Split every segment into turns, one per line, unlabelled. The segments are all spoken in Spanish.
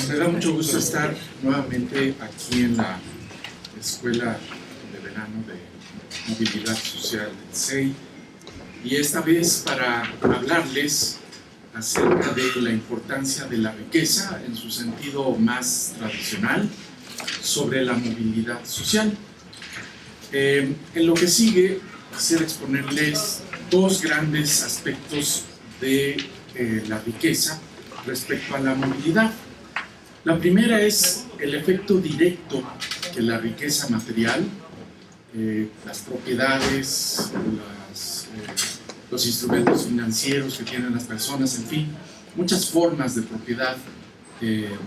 Me da mucho gusto estar nuevamente aquí en la Escuela de Verano de Movilidad Social del CEI, y esta vez para hablarles acerca de la importancia de la riqueza en su sentido más tradicional sobre la movilidad social. En lo que sigue, quisiera exponerles dos grandes aspectos de la riqueza respecto a la movilidad. La primera es el efecto directo que la riqueza material, las propiedades, los instrumentos financieros que tienen las personas, en fin, muchas formas de propiedad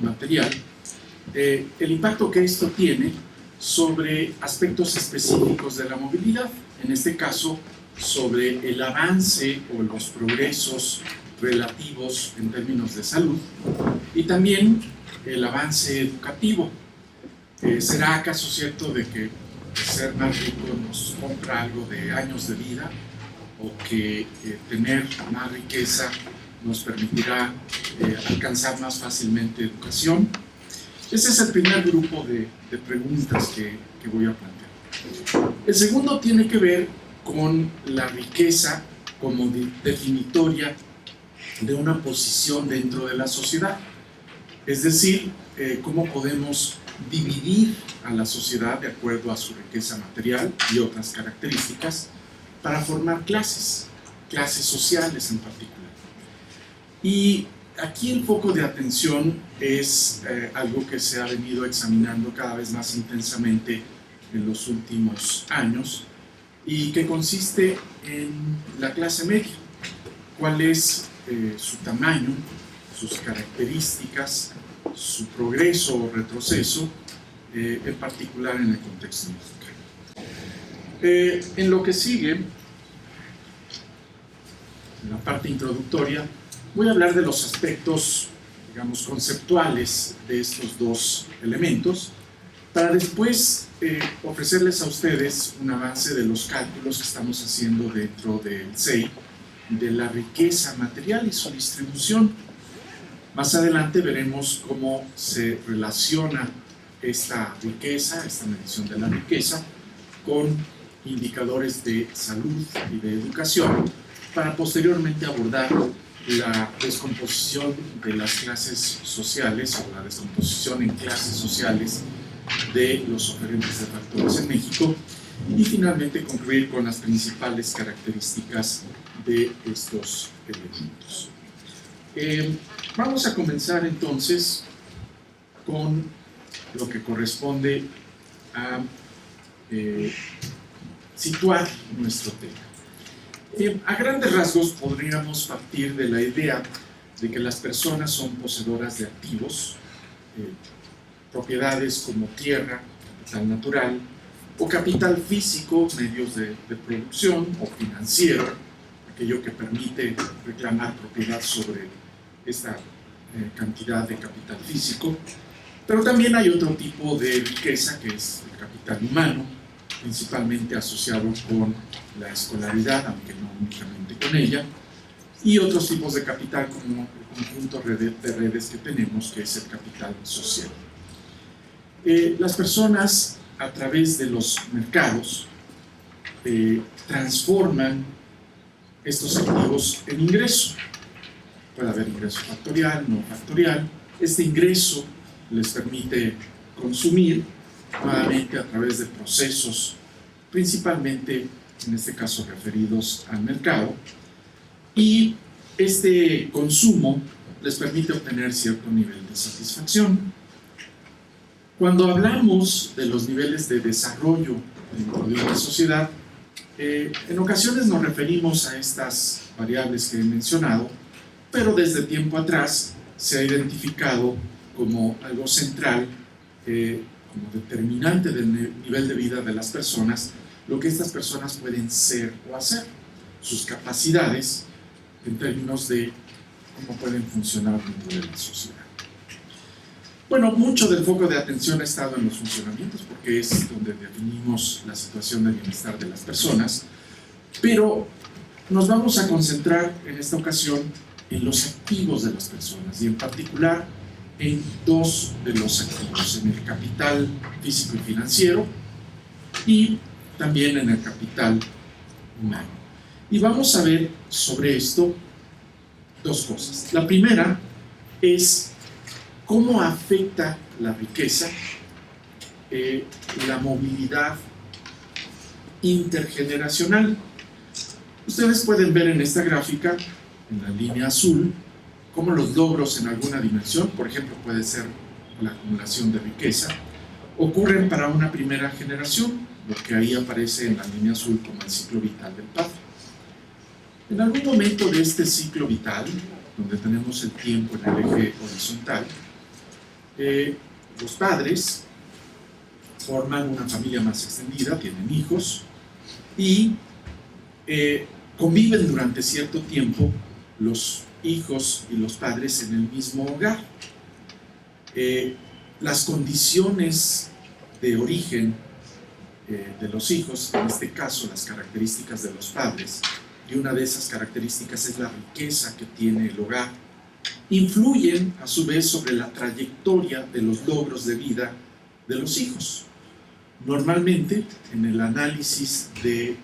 material, el impacto que esto tiene sobre aspectos específicos de la movilidad, en este caso sobre el avance o los progresos relativos en términos de salud y también el avance educativo. ¿Será acaso cierto de que ser más rico nos compra algo de años de vida, o que tener más riqueza nos permitirá alcanzar más fácilmente educación? Ese es el primer grupo de preguntas que voy a plantear. El segundo tiene que ver con la riqueza como definitoria de una posición dentro de la sociedad. Es decir, cómo podemos dividir a la sociedad de acuerdo a su riqueza material y otras características para formar clases sociales en particular. Y aquí el foco de atención es algo que se ha venido examinando cada vez más intensamente en los últimos años, y que consiste en la clase media. ¿Cuál es su tamaño, sus características, su progreso o retroceso, en particular en el contexto mexicano? En lo que sigue, en la parte introductoria, voy a hablar de los aspectos, digamos, conceptuales de estos dos elementos, para después ofrecerles a ustedes un avance de los cálculos que estamos haciendo dentro del CEI, de la riqueza material y su distribución. Más adelante veremos cómo se relaciona esta riqueza, esta medición de la riqueza, con indicadores de salud y de educación, para posteriormente abordar la descomposición de las clases sociales, o la descomposición en clases sociales de los oferentes de factores en México, y finalmente concluir con las principales características de estos elementos. Vamos a comenzar entonces con lo que corresponde a situar nuestro tema. A grandes rasgos podríamos partir de la idea de que las personas son poseedoras de activos, propiedades como tierra, capital natural, o capital físico, medios de producción, o financiero, aquello que permite reclamar propiedad sobre esta cantidad de capital físico. Pero también hay otro tipo de riqueza, que es el capital humano, principalmente asociado con la escolaridad, aunque no únicamente con ella, y otros tipos de capital como el conjunto de redes que tenemos, que es el capital social. Las personas, a través de los mercados, transforman estos activos en ingreso. Puede haber ingreso factorial, no factorial. Este ingreso les permite consumir, nuevamente a través de procesos, principalmente en este caso referidos al mercado, y este consumo les permite obtener cierto nivel de satisfacción. Cuando hablamos de los niveles de desarrollo dentro de una sociedad, en ocasiones nos referimos a estas variables que he mencionado, pero desde tiempo atrás se ha identificado como algo central, como determinante del nivel de vida de las personas, lo que estas personas pueden ser o hacer, sus capacidades en términos de cómo pueden funcionar dentro de la sociedad. Bueno, mucho del foco de atención ha estado en los funcionamientos, porque es donde definimos la situación de bienestar de las personas, pero nos vamos a concentrar en esta ocasión en los activos de las personas y en particular en dos de los activos, en el capital físico y financiero y también en el capital humano. Y vamos a ver sobre esto dos cosas. La primera es cómo afecta la riqueza la movilidad intergeneracional. Ustedes pueden ver en esta gráfica, en la línea azul, cómo los logros en alguna dimensión, por ejemplo puede ser la acumulación de riqueza, ocurren para una primera generación, lo que ahí aparece en la línea azul como el ciclo vital del padre. En algún momento de este ciclo vital, donde tenemos el tiempo en el eje horizontal, los padres forman una familia más extendida, tienen hijos y conviven durante cierto tiempo los hijos y los padres en el mismo hogar. Las condiciones de origen de los hijos, en este caso las características de los padres, y una de esas características es la riqueza que tiene el hogar, influyen a su vez sobre la trayectoria de los logros de vida de los hijos. Normalmente, en el análisis de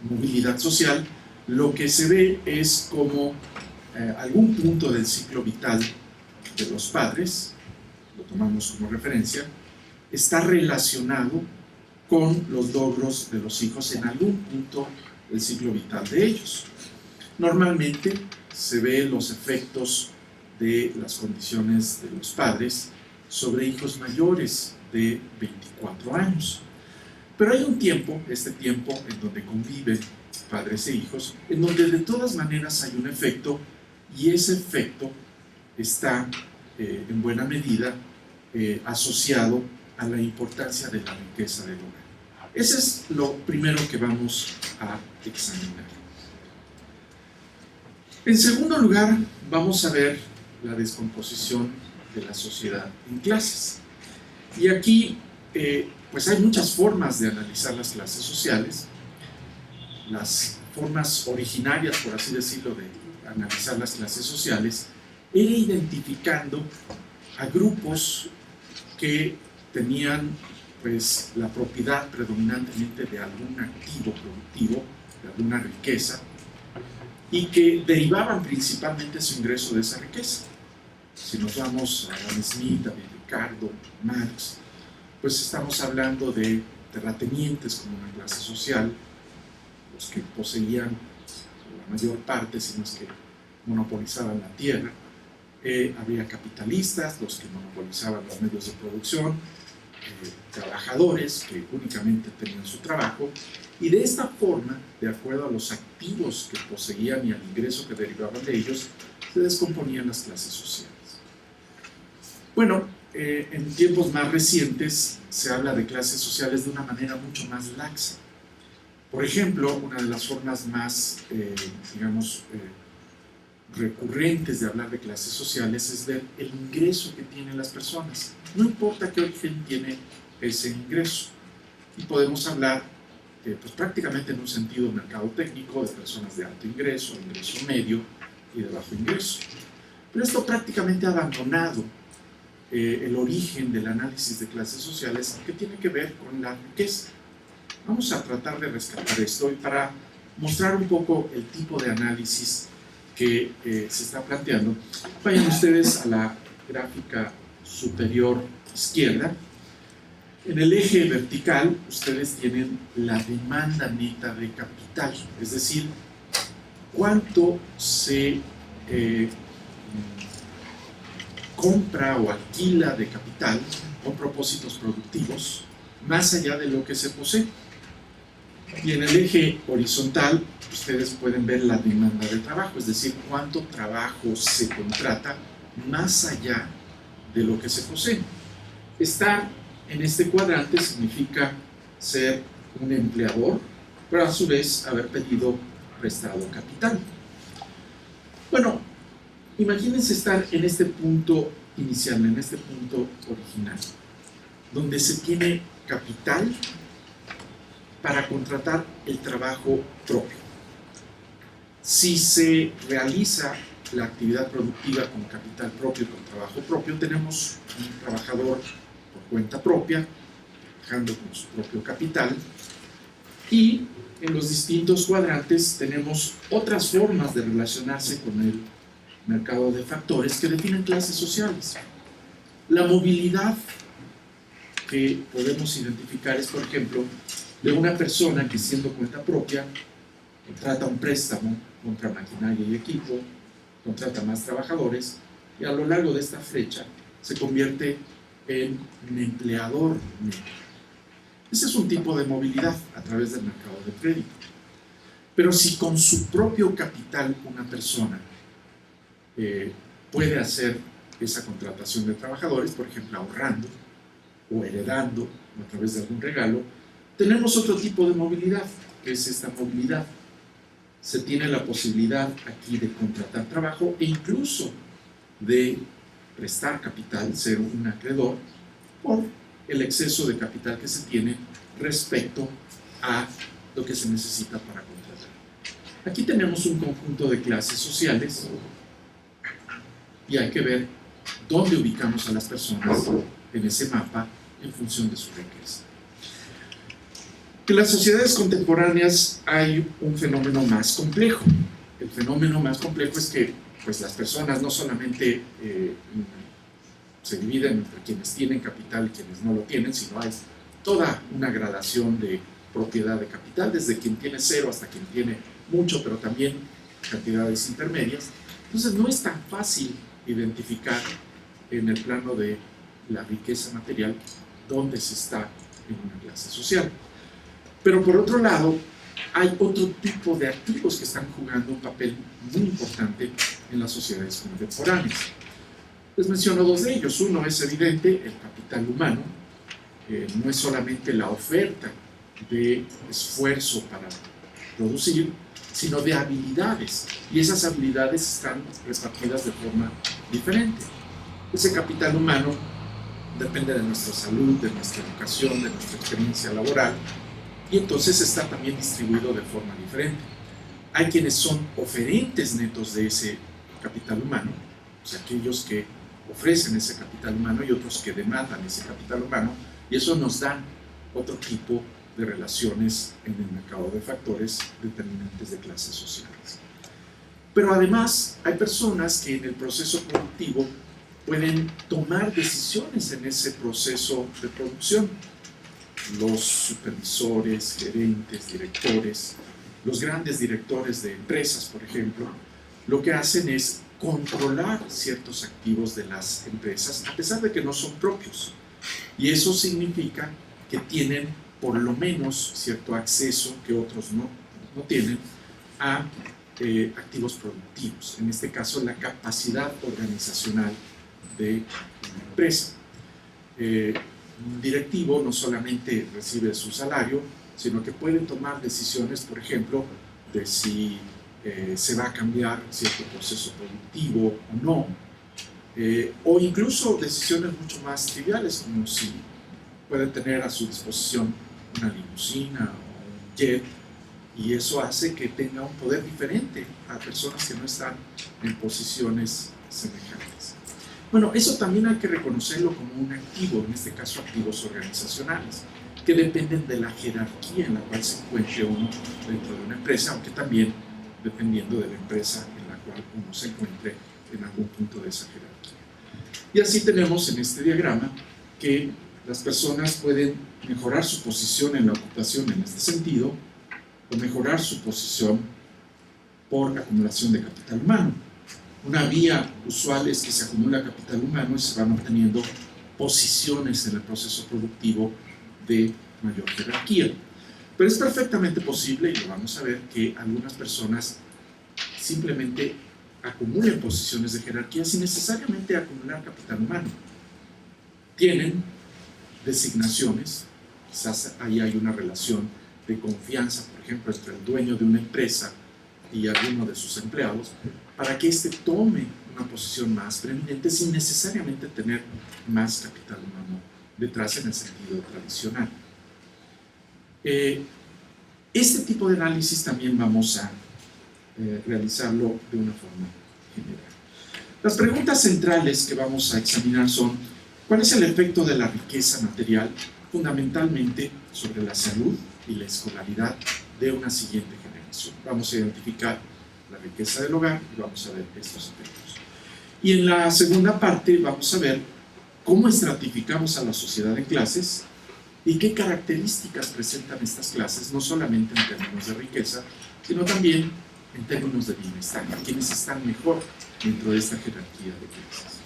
movilidad social, lo que se ve es como algún punto del ciclo vital de los padres, lo tomamos como referencia, está relacionado con los logros de los hijos en algún punto del ciclo vital de ellos. Normalmente se ven los efectos de las condiciones de los padres sobre hijos mayores de 24 años. Pero hay un tiempo, este tiempo en donde conviven padres e hijos, en donde de todas maneras hay un efecto, y ese efecto está en buena medida asociado a la importancia de la riqueza del hogar. Ese es lo primero que vamos a examinar. En segundo lugar, vamos a ver la descomposición de la sociedad en clases. Y aquí, pues hay muchas formas de analizar las clases sociales. Las formas originarias, por así decirlo, de analizar las clases sociales, era identificando a grupos que tenían pues la propiedad predominantemente de algún activo productivo, de alguna riqueza, y que derivaban principalmente su ingreso de esa riqueza. Si nos vamos a Adam Smith, David Ricardo, Marx, pues estamos hablando de terratenientes como una clase social, los que poseían la mayor parte, si no es que monopolizaban la tierra. Había capitalistas, los que monopolizaban los medios de producción, trabajadores que únicamente tenían su trabajo, y de esta forma, de acuerdo a los activos que poseían y al ingreso que derivaban de ellos, se descomponían las clases sociales. Bueno, en tiempos más recientes se habla de clases sociales de una manera mucho más laxa. Por ejemplo, una de las formas más, recurrentes de hablar de clases sociales es ver el ingreso que tienen las personas. No importa qué origen tiene ese ingreso. Y podemos hablar, pues prácticamente en un sentido mercadotécnico, de personas de alto ingreso, ingreso medio y de bajo ingreso. Pero esto prácticamente ha abandonado el origen del análisis de clases sociales, que tiene que ver con la riqueza. Vamos a tratar de rescatar esto y para mostrar un poco el tipo de análisis que se está planteando, vayan ustedes a la gráfica superior izquierda. En el eje vertical ustedes tienen la demanda neta de capital, es decir, cuánto se compra o alquila de capital con propósitos productivos más allá de lo que se posee. Y en el eje horizontal ustedes pueden ver la demanda de trabajo, es decir, cuánto trabajo se contrata más allá de lo que se posee. Estar en este cuadrante significa ser un empleador, pero a su vez haber pedido prestado capital. Bueno, imagínense estar en este punto inicial, en este punto original, donde se tiene capital para contratar el trabajo propio. Si se realiza la actividad productiva con capital propio y con trabajo propio, tenemos un trabajador por cuenta propia, trabajando con su propio capital, y en los distintos cuadrantes tenemos otras formas de relacionarse con el mercado de factores que definen clases sociales. La movilidad que podemos identificar es, por ejemplo, de una persona que, siendo cuenta propia, contrata un préstamo, compra maquinaria y equipo, contrata más trabajadores, y a lo largo de esta flecha se convierte en un empleador neto. Ese es un tipo de movilidad a través del mercado de crédito. Pero si con su propio capital una persona puede hacer esa contratación de trabajadores, por ejemplo, ahorrando o heredando o a través de algún regalo, tenemos otro tipo de movilidad, que es esta movilidad. Se tiene la posibilidad aquí de contratar trabajo e incluso de prestar capital, ser un acreedor, por el exceso de capital que se tiene respecto a lo que se necesita para contratar. Aquí tenemos un conjunto de clases sociales y hay que ver dónde ubicamos a las personas en ese mapa en función de su riqueza. En las sociedades contemporáneas hay un fenómeno más complejo. El fenómeno más complejo es que pues, las personas no solamente se dividen entre quienes tienen capital y quienes no lo tienen, sino hay toda una gradación de propiedad de capital, desde quien tiene cero hasta quien tiene mucho, pero también cantidades intermedias. Entonces no es tan fácil identificar en el plano de la riqueza material dónde se está en una clase social. Pero por otro lado, hay otro tipo de activos que están jugando un papel muy importante en las sociedades contemporáneas. Les menciono dos de ellos. Uno es evidente, el capital humano. No es solamente la oferta de esfuerzo para producir, sino de habilidades. Y esas habilidades están repartidas de forma diferente. Ese capital humano depende de nuestra salud, de nuestra educación, de nuestra experiencia laboral, y entonces está también distribuido de forma diferente. Hay quienes son oferentes netos de ese capital humano, o sea, aquellos que ofrecen ese capital humano, y otros que demandan ese capital humano, y eso nos da otro tipo de relaciones en el mercado de factores determinantes de clases sociales. Pero además hay personas que en el proceso productivo pueden tomar decisiones en ese proceso de producción. Los supervisores, gerentes, directores, los grandes directores de empresas, por ejemplo, lo que hacen es controlar ciertos activos de las empresas, a pesar de que no son propios. Y eso significa que tienen por lo menos cierto acceso que otros no tienen a activos productivos. En este caso, la capacidad organizacional de una empresa. Un directivo no solamente recibe su salario, sino que puede tomar decisiones, por ejemplo, de si se va a cambiar cierto proceso productivo o no, o incluso decisiones mucho más triviales, como si puede tener a su disposición una limusina o un jet, y eso hace que tenga un poder diferente a personas que no están en posiciones semejantes. Bueno, eso también hay que reconocerlo como un activo, en este caso activos organizacionales, que dependen de la jerarquía en la cual se encuentre uno dentro de una empresa, aunque también dependiendo de la empresa en la cual uno se encuentre en algún punto de esa jerarquía. Y así tenemos en este diagrama que las personas pueden mejorar su posición en la ocupación en este sentido, o mejorar su posición por acumulación de capital humano. Una vía usual es que se acumula capital humano y se van obteniendo posiciones en el proceso productivo de mayor jerarquía. Pero es perfectamente posible, y lo vamos a ver, que algunas personas simplemente acumulen posiciones de jerarquía sin necesariamente acumular capital humano. Tienen designaciones, quizás ahí hay una relación de confianza, por ejemplo, entre el dueño de una empresa y alguno de sus empleados, para que éste tome una posición más preeminente sin necesariamente tener más capital humano detrás en el sentido tradicional. Este tipo de análisis también vamos a realizarlo de una forma general. Las preguntas centrales que vamos a examinar son: ¿cuál es el efecto de la riqueza material fundamentalmente sobre la salud y la escolaridad de una siguiente generación? Vamos a identificar la riqueza del hogar y vamos a ver estos efectos. Y en la segunda parte vamos a ver cómo estratificamos a la sociedad en clases y qué características presentan estas clases, no solamente en términos de riqueza, sino también en términos de bienestar, quienes están mejor dentro de esta jerarquía de clases.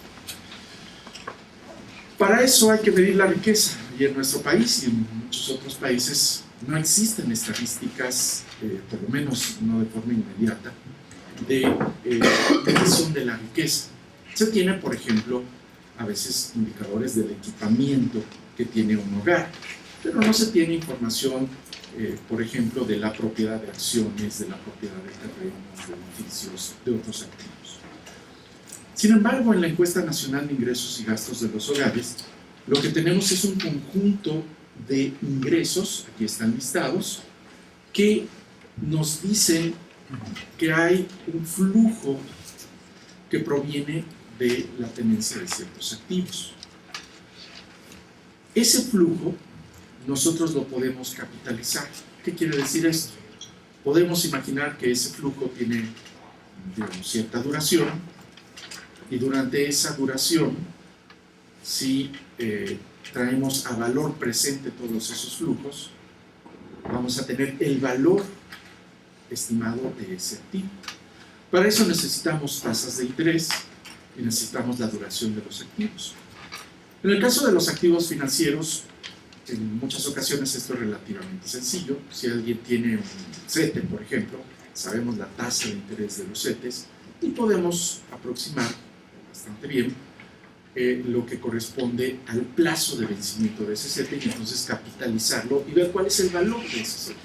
Para eso hay que medir la riqueza, y en nuestro país y en muchos otros países no existen estadísticas, por lo menos no de forma inmediata, de medición de la riqueza. Se tiene, por ejemplo, a veces indicadores del equipamiento que tiene un hogar, pero no se tiene información, por ejemplo, de la propiedad de acciones, de la propiedad de terrenos, de edificios, de otros activos. Sin embargo, en la encuesta nacional de ingresos y gastos de los hogares, lo que tenemos es un conjunto de ingresos, aquí están listados, que nos dicen que hay un flujo que proviene de la tenencia de ciertos activos. Ese flujo nosotros lo podemos capitalizar. ¿Qué quiere decir esto? Podemos imaginar que ese flujo tiene, digamos, cierta duración, y durante esa duración, si traemos a valor presente todos esos flujos, vamos a tener el valor estimado de ese activo. Para eso necesitamos tasas de interés y necesitamos la duración de los activos. En el caso de los activos financieros, en muchas ocasiones esto es relativamente sencillo. Si alguien tiene un CETE, por ejemplo, sabemos la tasa de interés de los CETES y podemos aproximar bastante bien lo que corresponde al plazo de vencimiento de ese CETE, y entonces capitalizarlo y ver cuál es el valor de ese CETE.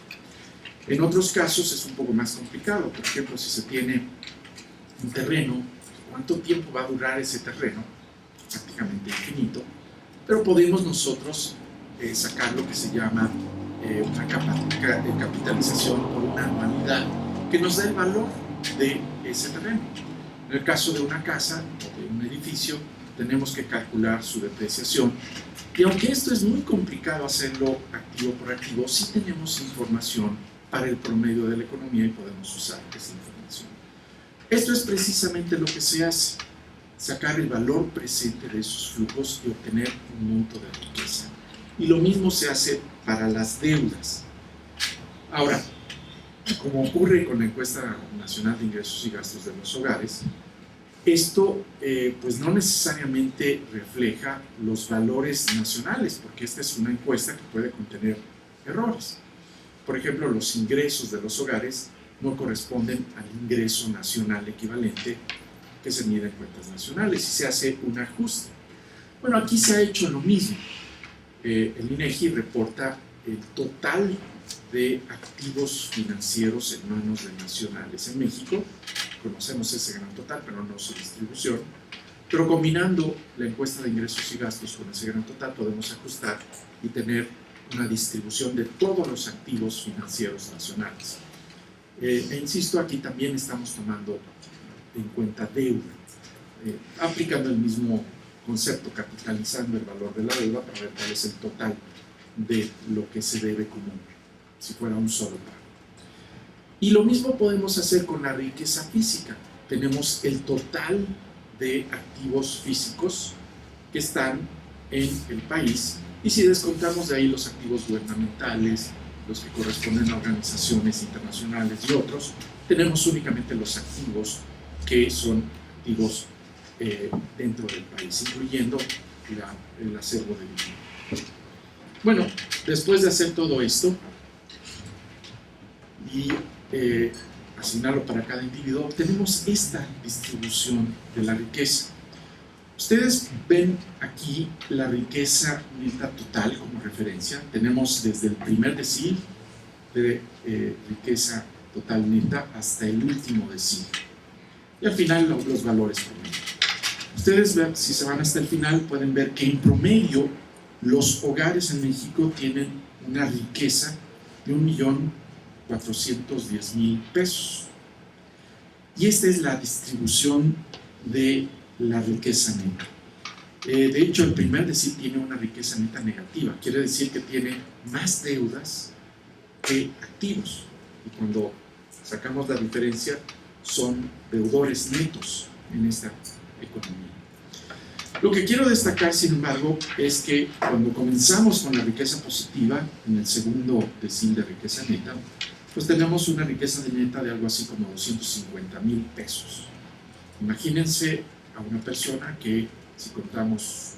En otros casos es un poco más complicado. Por ejemplo, si se tiene un terreno, ¿cuánto tiempo va a durar ese terreno? Prácticamente infinito, pero podemos nosotros sacar lo que se llama una capitalización por una anualidad que nos da el valor de ese terreno. En el caso de una casa o de un edificio, tenemos que calcular su depreciación, y aunque esto es muy complicado hacerlo activo por activo, sí tenemos información para el promedio de la economía y podemos usar esa información. Esto es precisamente lo que se hace: sacar el valor presente de esos flujos y obtener un monto de riqueza. Y lo mismo se hace para las deudas. Ahora, como ocurre con la encuesta nacional de ingresos y gastos de los hogares, esto pues no necesariamente refleja los valores nacionales, porque esta es una encuesta que puede contener errores. Por ejemplo, los ingresos de los hogares no corresponden al ingreso nacional equivalente que se mide en cuentas nacionales y se hace un ajuste. Bueno, aquí se ha hecho lo mismo. El INEGI reporta el total de activos financieros en manos de nacionales en México. Conocemos ese gran total, pero no su distribución. Pero combinando la encuesta de ingresos y gastos con ese gran total, podemos ajustar y tener una distribución de todos los activos financieros nacionales. E insisto, aquí también estamos tomando en cuenta deuda, aplicando el mismo concepto, capitalizando el valor de la deuda para ver cuál es el total de lo que se debe como si fuera un solo pago. Y lo mismo podemos hacer con la riqueza física. Tenemos el total de activos físicos que están en el país, y si descontamos de ahí los activos gubernamentales, los que corresponden a organizaciones internacionales y otros, tenemos únicamente los activos que son activos dentro del país, incluyendo el acervo de dinero. Bueno, después de hacer todo esto y asignarlo para cada individuo, tenemos esta distribución de la riqueza. Ustedes ven aquí la riqueza neta total como referencia. Tenemos desde el primer decil de riqueza total neta hasta el último decil. Y al final los valores promedio. Ustedes ven, si se van hasta el final, pueden ver que en promedio los hogares en México tienen una riqueza de 1.410.000 pesos. Y esta es la distribución de la riqueza neta. De hecho, el primer decil tiene una riqueza neta negativa, quiere decir que tiene más deudas que activos. Y cuando sacamos la diferencia, son deudores netos en esta economía. Lo que quiero destacar, sin embargo, es que cuando comenzamos con la riqueza positiva, en el segundo decil de riqueza neta, pues tenemos una riqueza neta de algo así como 250,000 pesos. Imagínense a una persona que, si contamos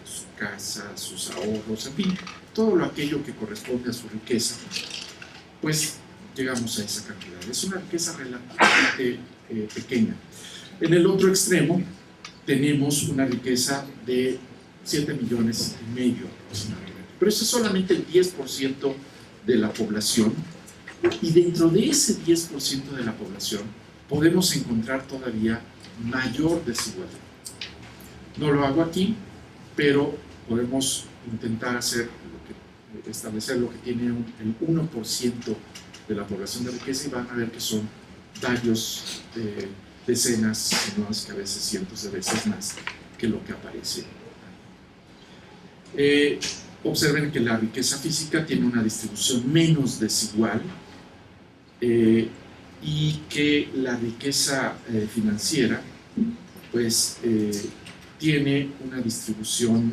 su casa, sus ahorros, en fin, todo aquello que corresponde a su riqueza, pues llegamos a esa cantidad. Es una riqueza relativamente pequeña. En el otro extremo tenemos una riqueza de 7,5 millones aproximadamente. Pero eso es solamente el 10% de la población, y dentro de ese 10% de la población podemos encontrar todavía mayor desigualdad. No lo hago aquí, pero podemos intentar establecer lo que tiene el 1% de la población de riqueza, y van a ver que son varios decenas, si no es que a veces cientos de veces más que lo que aparece. Observen que la riqueza física tiene una distribución menos desigual, y que la riqueza financiera pues tiene una distribución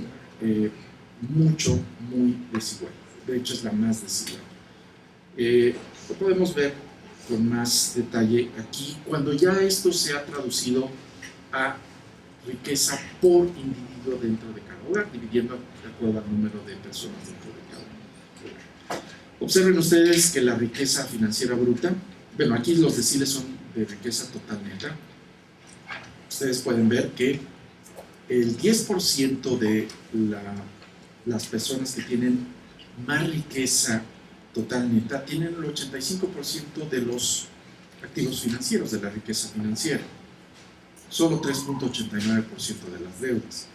muy desigual. De hecho, es la más desigual. Lo podemos ver con más detalle aquí, cuando ya esto se ha traducido a riqueza por individuo dentro de cada hogar, dividiendo de acuerdo al número de personas dentro de cada hogar. Observen ustedes que la riqueza financiera bruta, bueno, aquí los deciles son de riqueza total neta. Ustedes pueden ver que el 10% de las personas que tienen más riqueza total neta tienen el 85% de los activos financieros, de la riqueza financiera. Solo 3.89% de las deudas.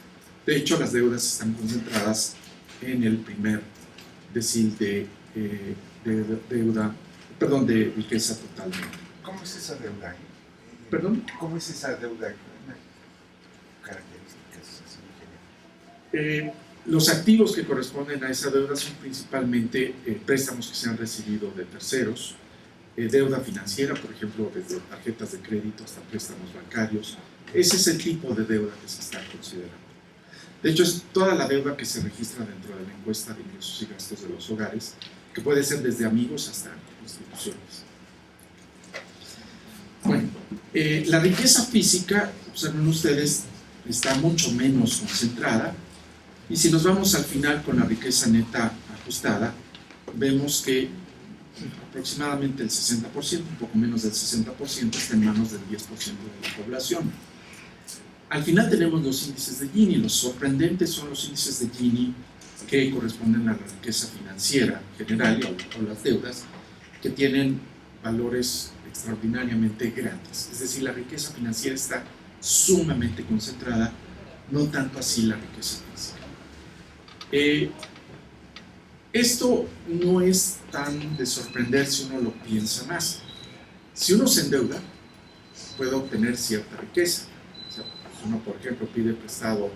De hecho, las deudas están concentradas en el primer decil de riqueza total neta.
¿Cómo es esa deuda?
¿Perdón?
¿Cómo es esa deuda? Características así.
Los activos que corresponden a esa deuda son principalmente préstamos que se han recibido de terceros, deuda financiera, por ejemplo, desde tarjetas de crédito hasta préstamos bancarios. Ese es el tipo de deuda que se está considerando. De hecho, es toda la deuda que se registra dentro de la encuesta de ingresos y gastos de los hogares, que puede ser desde amigos hasta instituciones. Bueno, la riqueza física, observen ustedes, está mucho menos concentrada, y si nos vamos al final con la riqueza neta ajustada, vemos que aproximadamente el 60%, un poco menos del 60%, está en manos del 10% de la población. Al final tenemos los índices de Gini. Los sorprendentes son los índices de Gini que corresponden a la riqueza financiera general o las deudas, que tienen valores extraordinariamente grandes. Es decir, la riqueza financiera está sumamente concentrada, no tanto así la riqueza física. Esto no es tan de sorprender si uno lo piensa más. Si uno se endeuda, puede obtener cierta riqueza. O sea, pues uno, por ejemplo, pide prestado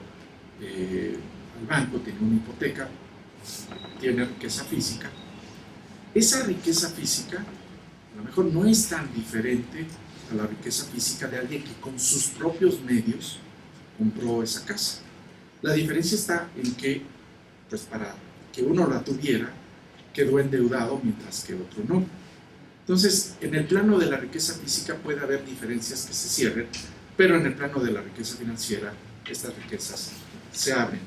al banco, tiene una hipoteca, tiene riqueza física. Esa riqueza física a lo mejor no es tan diferente a la riqueza física de alguien que con sus propios medios compró esa casa. La diferencia está en que, pues para que uno la tuviera, quedó endeudado mientras que otro no. Entonces, en el plano de la riqueza física puede haber diferencias que se cierren, pero en el plano de la riqueza financiera, estas riquezas se abren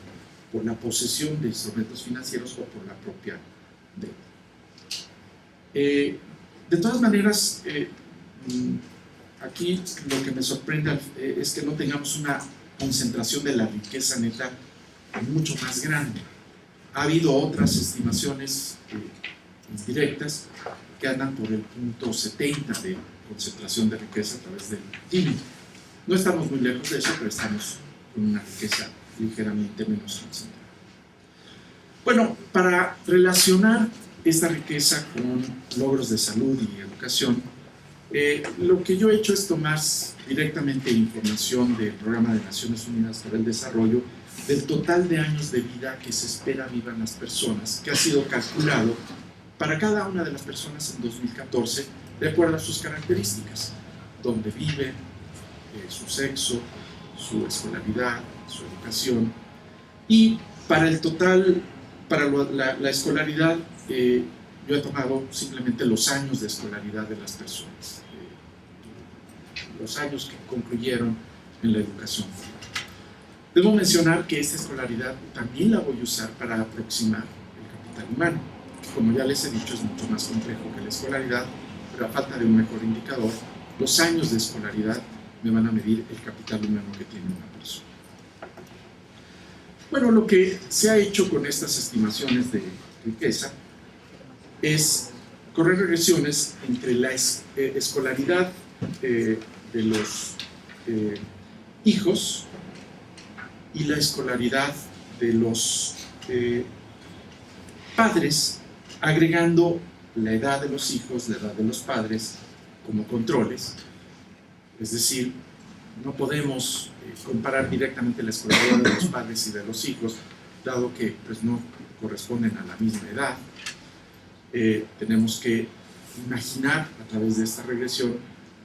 por la posesión de instrumentos financieros o por la propia deuda. De todas maneras, aquí lo que me sorprende es que no tengamos una concentración de la riqueza neta mucho más grande. Ha habido otras estimaciones indirectas que andan por el punto 70 de concentración de riqueza a través del Gini. No estamos muy lejos de eso, pero estamos con una riqueza ligeramente menos concentrada. Bueno, para relacionar esta riqueza con logros de salud y educación, Lo que yo he hecho es tomar directamente información del Programa de Naciones Unidas para el Desarrollo del total de años de vida que se espera vivan las personas, que ha sido calculado para cada una de las personas en 2014 de acuerdo a sus características, donde viven, su sexo, su escolaridad, su educación. Y para el total, para la escolaridad, yo he tomado simplemente los años de escolaridad de las personas, los años que concluyeron en la educación formal. Debo mencionar que esta escolaridad también la voy a usar para aproximar el capital humano, que como ya les he dicho es mucho más complejo que la escolaridad, pero a falta de un mejor indicador, los años de escolaridad me van a medir el capital humano que tiene una persona. Bueno, lo que se ha hecho con estas estimaciones de riqueza es correr regresiones entre la escolaridad de los hijos y la escolaridad de los padres, agregando la edad de los hijos, la edad de los padres como controles. Es decir, no podemos comparar directamente la escolaridad de los padres y de los hijos, dado que pues, no corresponden a la misma edad. Tenemos que imaginar a través de esta regresión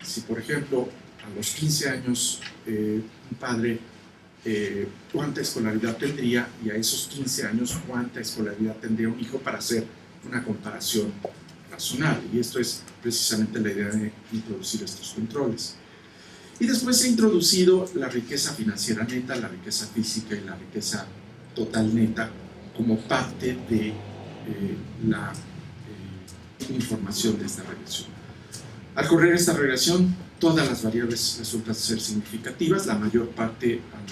si, por ejemplo, a los 15 años un padre cuánta escolaridad tendría y a esos 15 años cuánta escolaridad tendría un hijo para hacer una comparación razonable. Y esto es precisamente la idea de introducir estos controles. Y después se ha introducido la riqueza financiera neta, la riqueza física y la riqueza total neta como parte de la información de esta regresión. Al correr esta regresión, todas las variables resultan ser significativas, la mayor parte al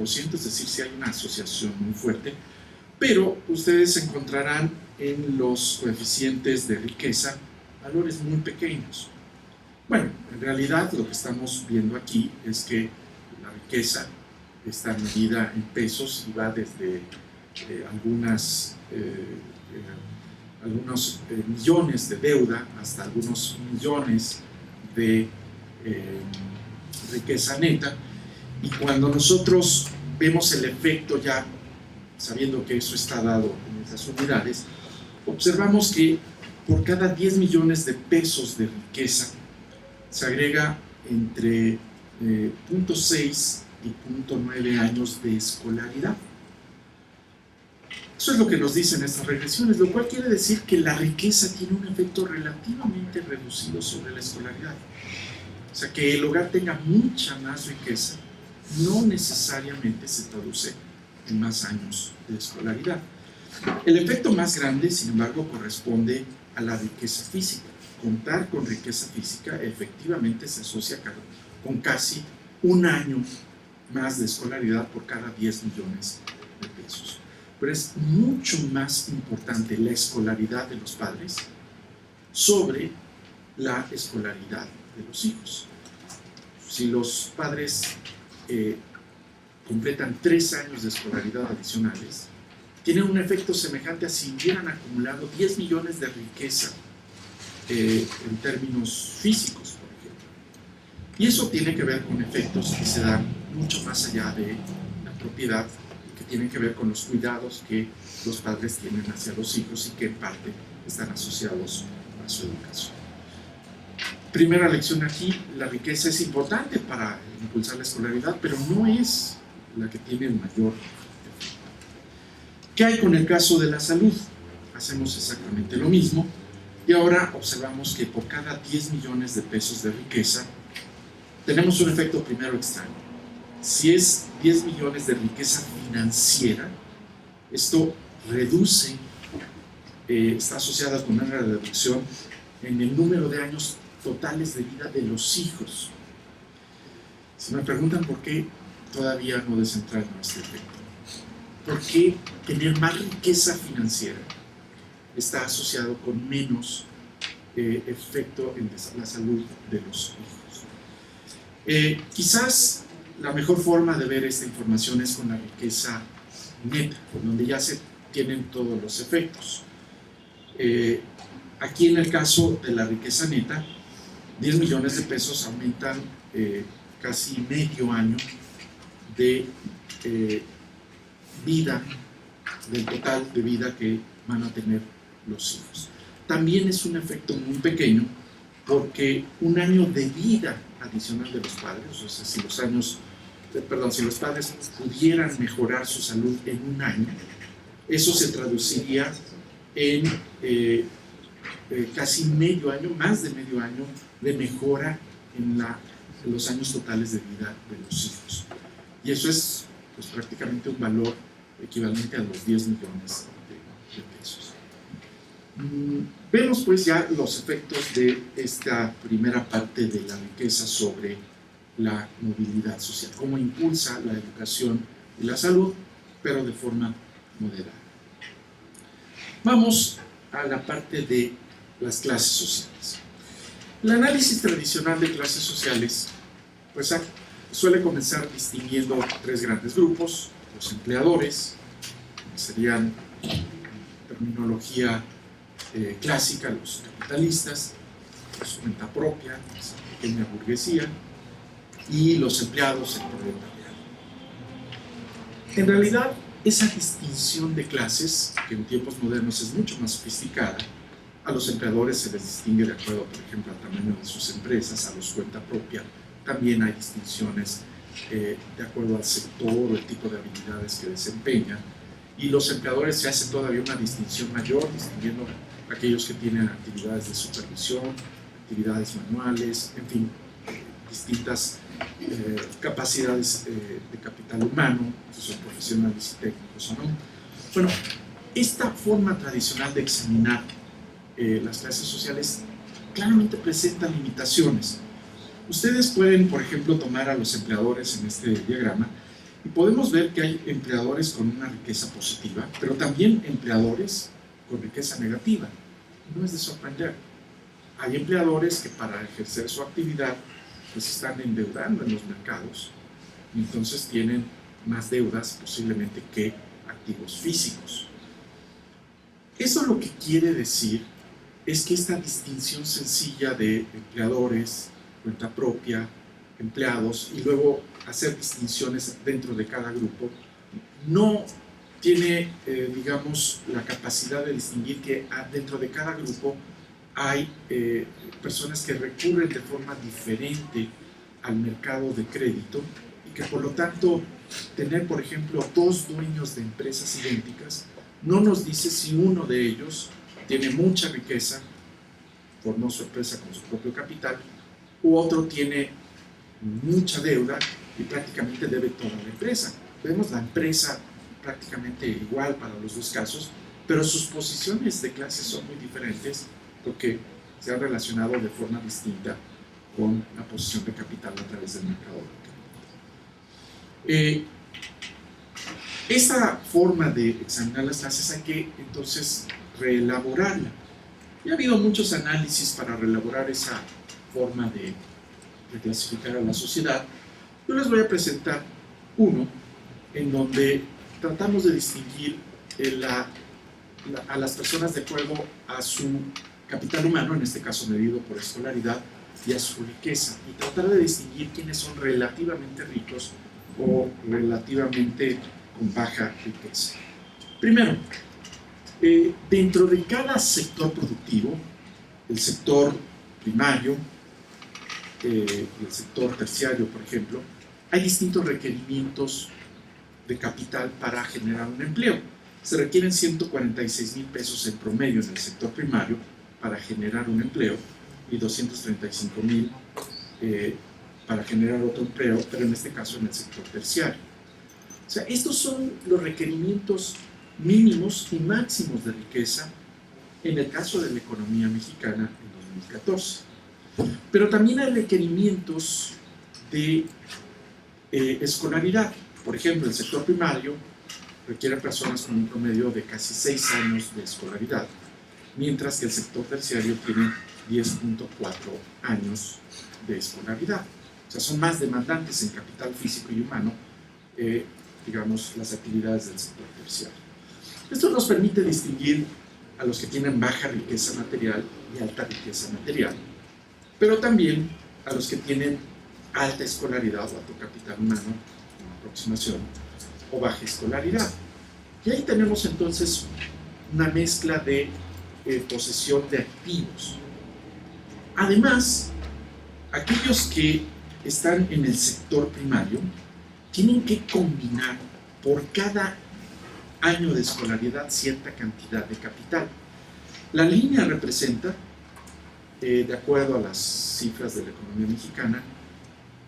99%, es decir, si hay una asociación muy fuerte, pero ustedes encontrarán en los coeficientes de riqueza valores muy pequeños. Bueno, en realidad lo que estamos viendo aquí es que la riqueza está medida en pesos y va desde algunos millones de deuda hasta algunos millones de riqueza neta, y cuando nosotros vemos el efecto ya sabiendo que eso está dado en esas unidades, observamos que por cada 10 millones de pesos de riqueza se agrega entre 0.6 y 0.9 años de escolaridad. Eso es lo que nos dicen estas regresiones, lo cual quiere decir que la riqueza tiene un efecto relativamente reducido sobre la escolaridad. O sea, que el hogar tenga mucha más riqueza no necesariamente se traduce en más años de escolaridad. El efecto más grande, sin embargo, corresponde a la riqueza física. Contar con riqueza física efectivamente se asocia con casi un año más de escolaridad por cada 10 millones de pesos. Pero es mucho más importante la escolaridad de los padres sobre la escolaridad de los hijos. Si los padres completan 3 años de escolaridad adicionales, tienen un efecto semejante a si hubieran acumulado 10 millones de riqueza en términos físicos, por ejemplo. Y eso tiene que ver con efectos que se dan mucho más allá de la propiedad, que tienen que ver con los cuidados que los padres tienen hacia los hijos y que en parte están asociados a su educación. Primera lección aquí, la riqueza es importante para impulsar la escolaridad, pero no es la que tiene el mayor efecto. ¿Qué hay con el caso de la salud? Hacemos exactamente lo mismo y ahora observamos que por cada 10 millones de pesos de riqueza tenemos un efecto primero extraño. Si es 10 millones de riqueza financiera, esto reduce, está asociada con una reducción en el número de años totales de vida de los hijos. Si me preguntan por qué todavía no desentraño este efecto, ¿por qué tener más riqueza financiera está asociado con menos efecto en la salud de los hijos? Quizás la mejor forma de ver esta información es con la riqueza neta, donde ya se tienen todos los efectos. Aquí en el caso de la riqueza neta, 10 millones de pesos aumentan casi medio año de vida, del total de vida que van a tener los hijos. También es un efecto muy pequeño porque un año de vida adicional de los padres, o sea, si los padres pudieran mejorar su salud en un año, eso se traduciría en casi medio año, más de medio año de mejora en los años totales de vida de los hijos. Y eso es pues, prácticamente un valor equivalente a los 10 millones de pesos. Vemos pues ya los efectos de esta primera parte de la riqueza sobre la movilidad social, cómo impulsa la educación y la salud, pero de forma moderada. Vamos a la parte de las clases sociales. El análisis tradicional de clases sociales pues, suele comenzar distinguiendo tres grandes grupos: los empleadores, que serían terminología clásica, los capitalistas, los cuenta propia, esa pequeña burguesía, y los empleados, el proletariado. En realidad, esa distinción de clases, que en tiempos modernos es mucho más sofisticada, a los empleadores se les distingue de acuerdo, por ejemplo, al tamaño de sus empresas, a los cuenta propia, también hay distinciones de acuerdo al sector o el tipo de habilidades que desempeñan, y los empleadores se hace todavía una distinción mayor, distinguiendo aquellos que tienen actividades de supervisión, actividades manuales, en fin, distintas capacidades de capital humano, si son profesionales y técnicos o no. Bueno, esta forma tradicional de examinar las clases sociales claramente presenta limitaciones. Ustedes pueden, por ejemplo, tomar a los empleadores en este diagrama y podemos ver que hay empleadores con una riqueza positiva, pero también empleadores con riqueza negativa. No es de sorprender. Hay empleadores que para ejercer su actividad pues están endeudando en los mercados y entonces tienen más deudas posiblemente que activos físicos. Eso lo que quiere decir es que esta distinción sencilla de empleadores, cuenta propia, empleados y luego hacer distinciones dentro de cada grupo no tiene, digamos, la capacidad de distinguir que dentro de cada grupo hay personas que recurren de forma diferente al mercado de crédito y que por lo tanto tener, por ejemplo, dos dueños de empresas idénticas no nos dice si uno de ellos tiene mucha riqueza, formó su empresa con su propio capital, u otro tiene mucha deuda y prácticamente debe toda la empresa. Vemos la empresa prácticamente igual para los dos casos, pero sus posiciones de clase son muy diferentes porque se han relacionado de forma distinta con la posición de capital a través del mercado de crédito. Esta forma de examinar las clases hay que entonces reelaborarla. Y ha habido muchos análisis para reelaborar esa forma de clasificar a la sociedad. Yo les voy a presentar uno en donde tratamos de distinguir a las personas de acuerdo a su capital humano, en este caso medido por escolaridad, y a su riqueza, y tratar de distinguir quiénes son relativamente ricos o relativamente con baja riqueza. Primero, dentro de cada sector productivo, el sector primario, el sector terciario, por ejemplo, hay distintos requerimientos de capital para generar un empleo. Se requieren 146,000 pesos en promedio en el sector primario para generar un empleo y 235,000 para generar otro empleo, pero en este caso en el sector terciario. O sea, estos son los requerimientos mínimos y máximos de riqueza en el caso de la economía mexicana en 2014. Pero también hay requerimientos de escolaridad. Por ejemplo, el sector primario requiere personas con un promedio de casi 6 años de escolaridad, mientras que el sector terciario tiene 10.4 años de escolaridad. O sea, son más demandantes en capital físico y humano, digamos, las actividades del sector terciario. Esto nos permite distinguir a los que tienen baja riqueza material y alta riqueza material. pero también a los que tienen alta escolaridad o alto capital humano, una aproximación, o baja escolaridad. Y ahí tenemos entonces una mezcla de posesión de activos. Además, aquellos que están en el sector primario tienen que combinar por cada año de escolaridad cierta cantidad de capital. La línea representa, de acuerdo a las cifras de la economía mexicana,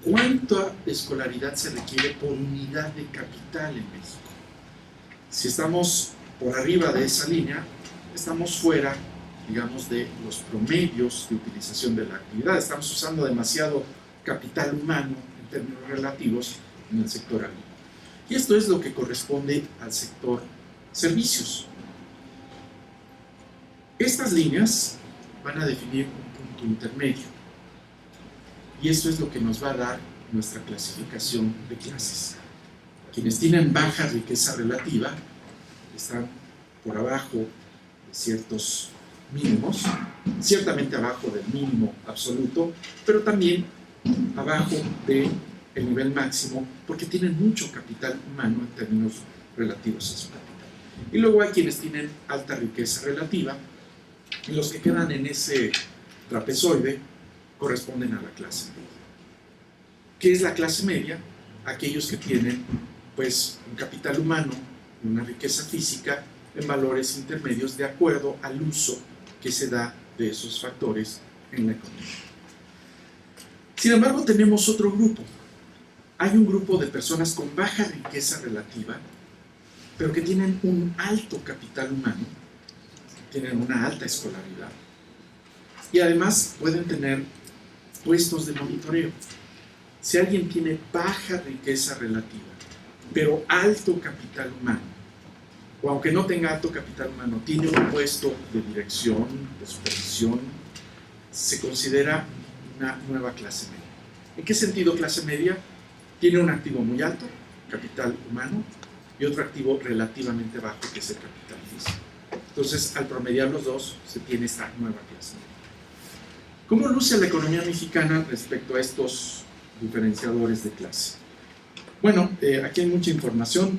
cuánta escolaridad se requiere por unidad de capital en México. Si estamos por arriba de esa línea, estamos fuera, digamos, de los promedios de utilización de la actividad. Estamos usando demasiado capital humano en términos relativos en el sector agrícola. Y esto es lo que corresponde al sector servicios. Estas líneas van a definir un punto intermedio. Y esto es lo que nos va a dar nuestra clasificación de clases. Quienes tienen baja riqueza relativa están por abajo de ciertos mínimos, ciertamente abajo del mínimo absoluto, pero también abajo del nivel máximo, porque tienen mucho capital humano en términos relativos a su capital. Y luego hay quienes tienen alta riqueza relativa, y los que quedan en ese trapezoide corresponden a la clase media. ¿Qué es la clase media? Aquellos que tienen pues un capital humano y una riqueza física en valores intermedios de acuerdo al uso que se da de esos factores en la economía. Sin embargo, tenemos otro grupo. Hay un grupo de personas con baja riqueza relativa, pero que tienen un alto capital humano, tienen una alta escolaridad y además pueden tener puestos de monitoreo. Si alguien tiene baja riqueza relativa, pero alto capital humano, o aunque no tenga alto capital humano, tiene un puesto de dirección, de supervisión, se considera una nueva clase media. ¿En qué sentido clase media? Tiene un activo muy alto, capital humano, y otro activo relativamente bajo, que es el capital físico. Entonces, al promediar los dos, se tiene esta nueva clase media. ¿Cómo luce la economía mexicana respecto a estos diferenciadores de clase? Bueno, aquí hay mucha información.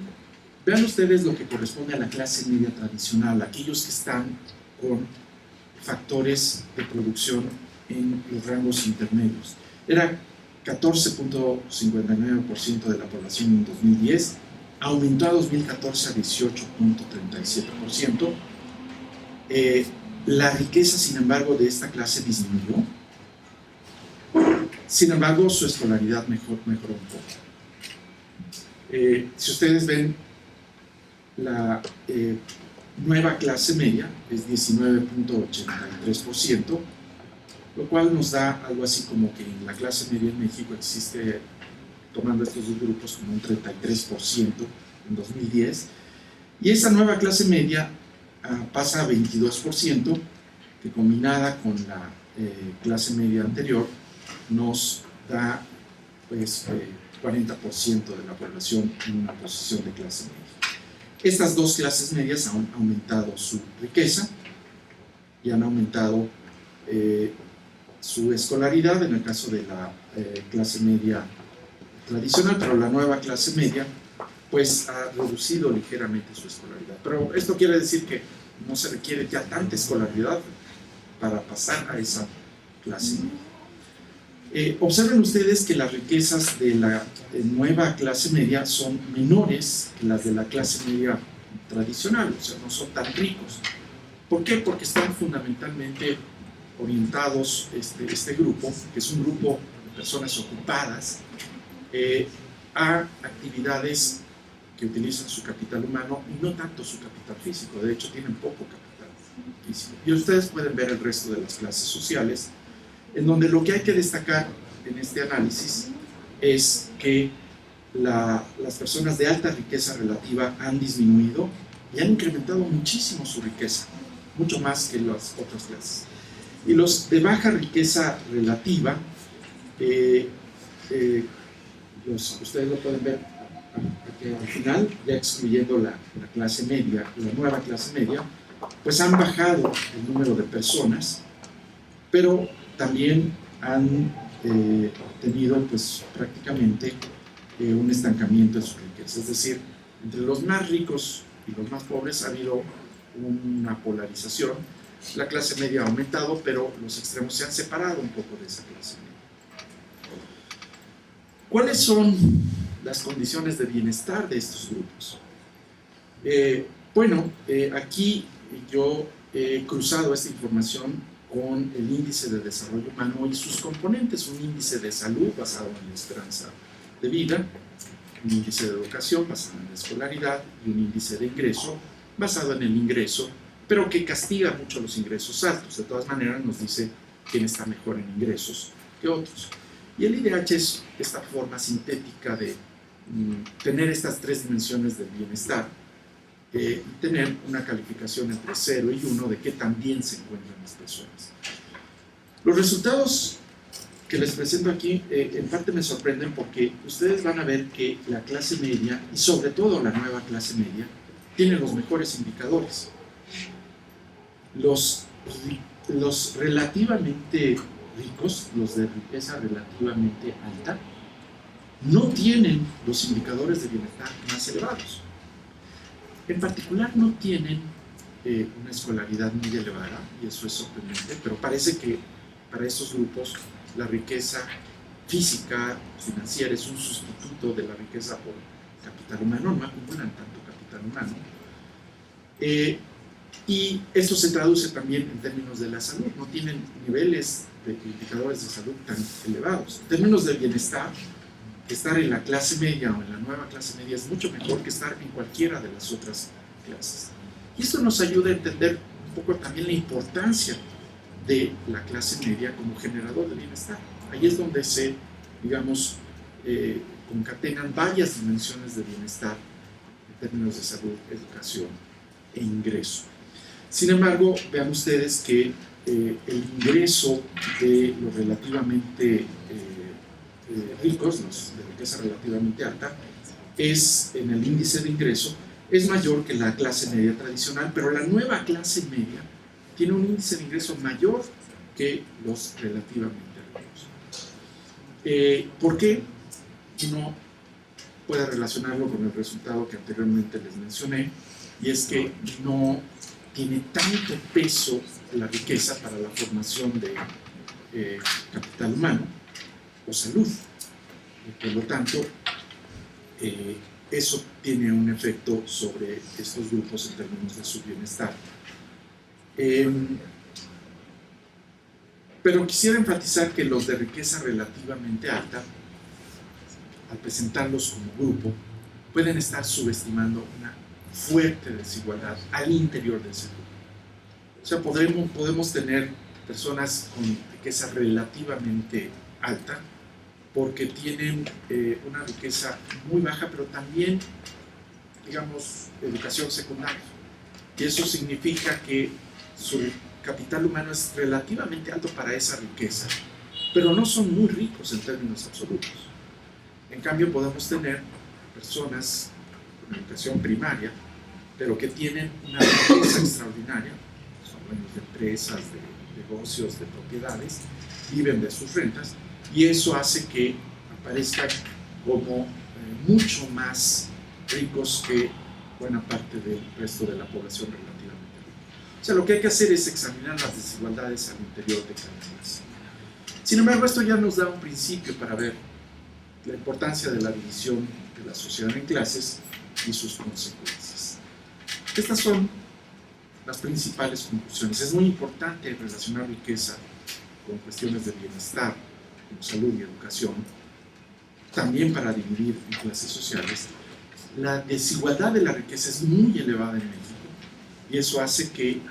Vean ustedes lo que corresponde a la clase media tradicional, aquellos que están con factores de producción en los rangos intermedios. Era 14.59% de la población en 2010, aumentó a 2014 a 18.37%. La riqueza, sin embargo, de esta clase disminuyó. Sin embargo, su escolaridad mejoró un poco. Si ustedes ven, la nueva clase media es 19.83%, lo cual nos da algo así como que en la clase media en México existe, tomando estos dos grupos, como un 33% en 2010, y esa nueva clase media pasa a 22%, que combinada con la clase media anterior nos da pues 40% de la población en una posición de clase media. Estas dos clases medias han aumentado su riqueza y han aumentado su escolaridad en el caso de la clase media tradicional, pero la nueva clase media pues ha reducido ligeramente su escolaridad. Pero esto quiere decir que no se requiere ya tanta escolaridad para pasar a esa clase media. Observen ustedes que las riquezas de la nueva clase media son menores que las de la clase media tradicional, o sea, no son tan ricos. ¿Por qué? Porque están fundamentalmente orientados, este grupo, que es un grupo de personas ocupadas, a actividades que utilizan su capital humano y no tanto su capital físico. De hecho, tienen poco capital físico. Y ustedes pueden ver el resto de las clases sociales, en donde lo que hay que destacar en este análisis es que las personas de alta riqueza relativa han disminuido y han incrementado muchísimo su riqueza, mucho más que las otras clases. Y los de baja riqueza relativa, ustedes lo pueden ver aquí al final, ya excluyendo la clase media, la nueva clase media, pues han bajado el número de personas, pero también han tenido pues prácticamente un estancamiento en su riqueza. Es decir, entre los más ricos y los más pobres ha habido una polarización. La clase media ha aumentado, pero los extremos se han separado un poco de esa clase media. ¿Cuáles son las condiciones de bienestar de estos grupos? Aquí yo he cruzado esta información con el índice de desarrollo humano y sus componentes, un índice de salud basado en la esperanza de vida, un índice de educación basado en la escolaridad y un índice de ingreso basado en el ingreso, pero que castiga mucho los ingresos altos. De todas maneras nos dice quién está mejor en ingresos que otros. Y el IDH es esta forma sintética de tener estas tres dimensiones del bienestar y tener una calificación entre 0 y 1 de qué tan bien se encuentran las personas. Los resultados que les presento aquí en parte me sorprenden porque ustedes van a ver que la clase media y sobre todo la nueva clase media tiene los mejores indicadores. Los relativamente ricos, los de riqueza relativamente alta, no tienen los indicadores de bienestar más elevados. En particular no tienen una escolaridad muy elevada, y eso es sorprendente, pero parece que para estos grupos la riqueza física, financiera, es un sustituto de la riqueza por capital humano, no acumulan tanto capital humano. Y esto se traduce también en términos de la salud, no tienen niveles de indicadores de salud tan elevados. En términos de bienestar, estar en la clase media o en la nueva clase media es mucho mejor que estar en cualquiera de las otras clases. Y esto nos ayuda a entender un poco también la importancia de la clase media como generador de bienestar. Ahí es donde se, digamos, concatenan varias dimensiones de bienestar en términos de salud, educación e ingreso. Sin embargo, vean ustedes que el ingreso de los relativamente ricos, los de riqueza relativamente alta, es en el índice de ingreso, es mayor que la clase media tradicional, pero la nueva clase media tiene un índice de ingreso mayor que los relativamente ricos. ¿Por qué? Uno puede relacionarlo con el resultado que anteriormente les mencioné, y es que no tiene tanto peso la riqueza para la formación de capital humano o salud. Y por lo tanto, eso tiene un efecto sobre estos grupos en términos de su bienestar. Pero quisiera enfatizar que los de riqueza relativamente alta, al presentarlos como grupo, pueden estar subestimando una fuerte desigualdad al interior del sector. O sea, podemos tener personas con riqueza relativamente alta porque tienen una riqueza muy baja, pero también, digamos, educación secundaria. Y eso significa que su capital humano es relativamente alto para esa riqueza, pero no son muy ricos en términos absolutos. En cambio, podemos tener personas con educación primaria, pero que tienen una riqueza extraordinaria, son dueños de empresas, de negocios, de propiedades, viven de sus rentas, y eso hace que aparezcan como mucho más ricos que buena parte del resto de la población relativamente rica. O sea, lo que hay que hacer es examinar las desigualdades al interior de cada clase. Sin embargo, esto ya nos da un principio para ver la importancia de la división de la sociedad en clases y sus consecuencias. Estas son las principales conclusiones. Es muy importante relacionar riqueza con cuestiones de bienestar, como salud y educación, también para dividir en clases sociales. La desigualdad de la riqueza es muy elevada en México y eso hace que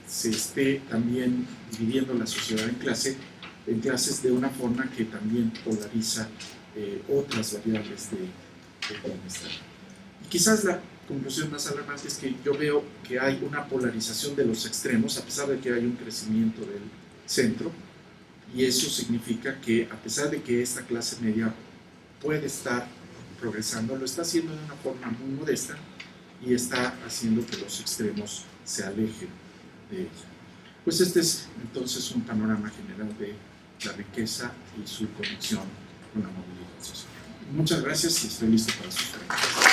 se esté también dividiendo la sociedad en clases de una forma que también polariza otras variables de bienestar. Y quizás la conclusión más alarmante es que yo veo que hay una polarización de los extremos, a pesar de que hay un crecimiento del centro, y eso significa que a pesar de que esta clase media puede estar progresando, lo está haciendo de una forma muy modesta y está haciendo que los extremos se alejen de ella. Pues este es entonces un panorama general de la riqueza y su conexión con la movilidad social. Muchas gracias y estoy listo para sus preguntas.